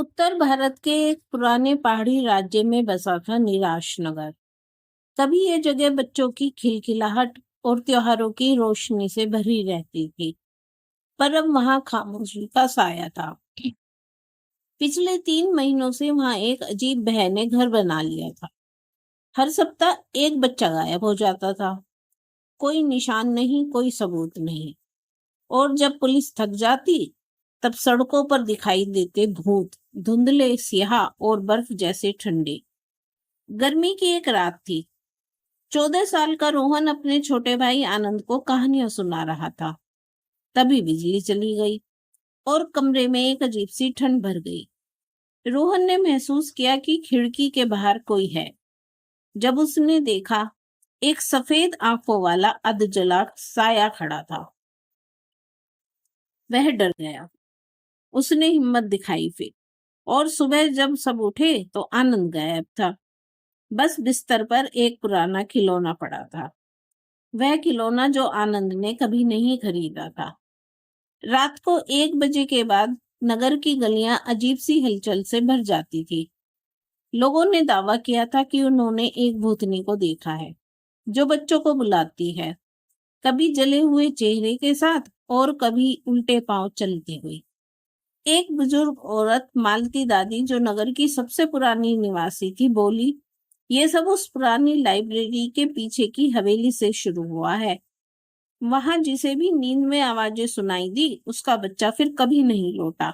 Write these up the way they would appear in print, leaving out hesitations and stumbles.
उत्तर भारत के एक पुराने पहाड़ी राज्य में बसा था निराश नगर। कभी ये जगह बच्चों की खिलखिलाहट और त्योहारों की रोशनी से भरी रहती थी, पर अब वहां खामोशी का साया था। पिछले 3 महीनों से वहां एक अजीब भय ने घर बना लिया था। हर सप्ताह एक बच्चा गायब हो जाता था। कोई निशान नहीं, कोई सबूत नहीं। और जब पुलिस थक जाती, तब सड़कों पर दिखाई देते भूत, धुंधले, स्याह और बर्फ जैसे ठंडे। गर्मी की एक रात थी। 14 साल का रोहन अपने छोटे भाई आनंद को कहानियां सुना रहा था। तभी बिजली चली गई और कमरे में एक अजीब सी ठंड भर गई। रोहन ने महसूस किया कि खिड़की के बाहर कोई है। जब उसने देखा, एक सफेद आंखों वाला अधजला साया खड़ा था। वह डर गया। उसने हिम्मत दिखाई फिर, और सुबह जब सब उठे तो आनंद गायब था। बस बिस्तर पर एक पुराना खिलौना पड़ा था, वह खिलौना जो आनंद ने कभी नहीं खरीदा था। रात को 1 बजे के बाद नगर की गलियां अजीब सी हलचल से भर जाती थी। लोगों ने दावा किया था कि उन्होंने एक भूतनी को देखा है, जो बच्चों को बुलाती है, कभी जले हुए चेहरे के साथ और कभी उल्टे पांव चलती हुई। एक बुजुर्ग औरत, मालती दादी, जो नगर की सबसे पुरानी निवासी थी, बोली, ये सब उस पुरानी लाइब्रेरी के पीछे की हवेली से शुरू हुआ है। वहां जिसे भी नींद में आवाजें सुनाई दी, उसका बच्चा फिर कभी नहीं लौटा।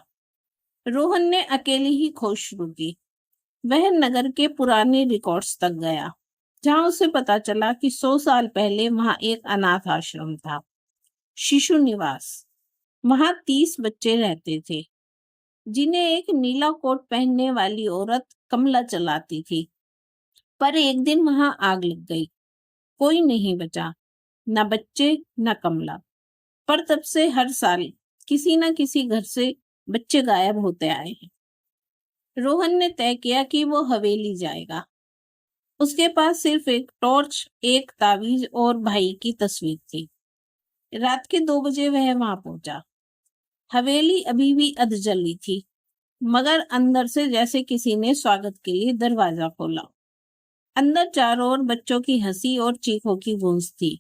रोहन ने अकेली ही खोज शुरू की। वह नगर के पुराने रिकॉर्ड्स तक गया, जहां उसे पता चला कि 100 साल पहले वहां एक अनाथ आश्रम था, शिशु निवास। वहां 30 बच्चे रहते थे, जिन्हें एक नीला कोट पहनने वाली औरत कमला चलाती थी। पर एक दिन वहां आग लग गई। कोई नहीं बचा, न बच्चे न कमला। पर तब से हर साल किसी न किसी घर से बच्चे गायब होते आए हैं। रोहन ने तय किया कि वो हवेली जाएगा। उसके पास सिर्फ एक टॉर्च, एक तावीज और भाई की तस्वीर थी। रात के 2 बजे वह वहां पहुंचा। हवेली अभी भी अधजली थी, मगर अंदर से जैसे किसी ने स्वागत के लिए दरवाजा खोला। अंदर चारों ओर बच्चों की हंसी और चीखों की गूंज थी।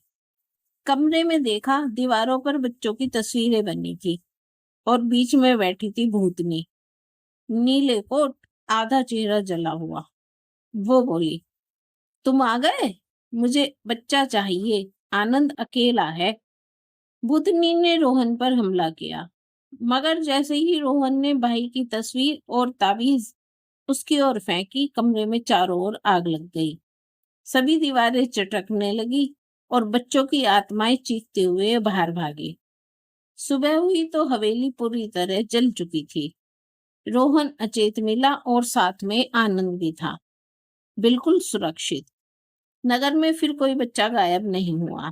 कमरे में देखा, दीवारों पर बच्चों की तस्वीरें बनी थी और बीच में बैठी थी भूतनी, नीले कोट, आधा चेहरा जला हुआ। वो बोली, तुम आ गए? मुझे बच्चा चाहिए, आनंद अकेला है। भूतनी ने रोहन पर हमला किया, मगर जैसे ही रोहन ने भाई की तस्वीर और ताबीज उसकी ओर फेंकी, कमरे में चारों ओर आग लग गई। सभी दीवारें चटकने लगी और बच्चों की आत्माएं चीखते हुए बाहर भागी। सुबह हुई तो हवेली पूरी तरह जल चुकी थी। रोहन अचेत मिला और साथ में आनंद भी था, बिल्कुल सुरक्षित। नगर में फिर कोई बच्चा गायब नहीं हुआ।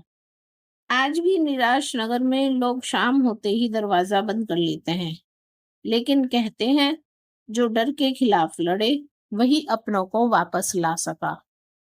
आज भी निराश नगर में लोग शाम होते ही दरवाजा बंद कर लेते हैं, लेकिन कहते हैं, जो डर के खिलाफ लड़े, वही अपनों को वापस ला सका।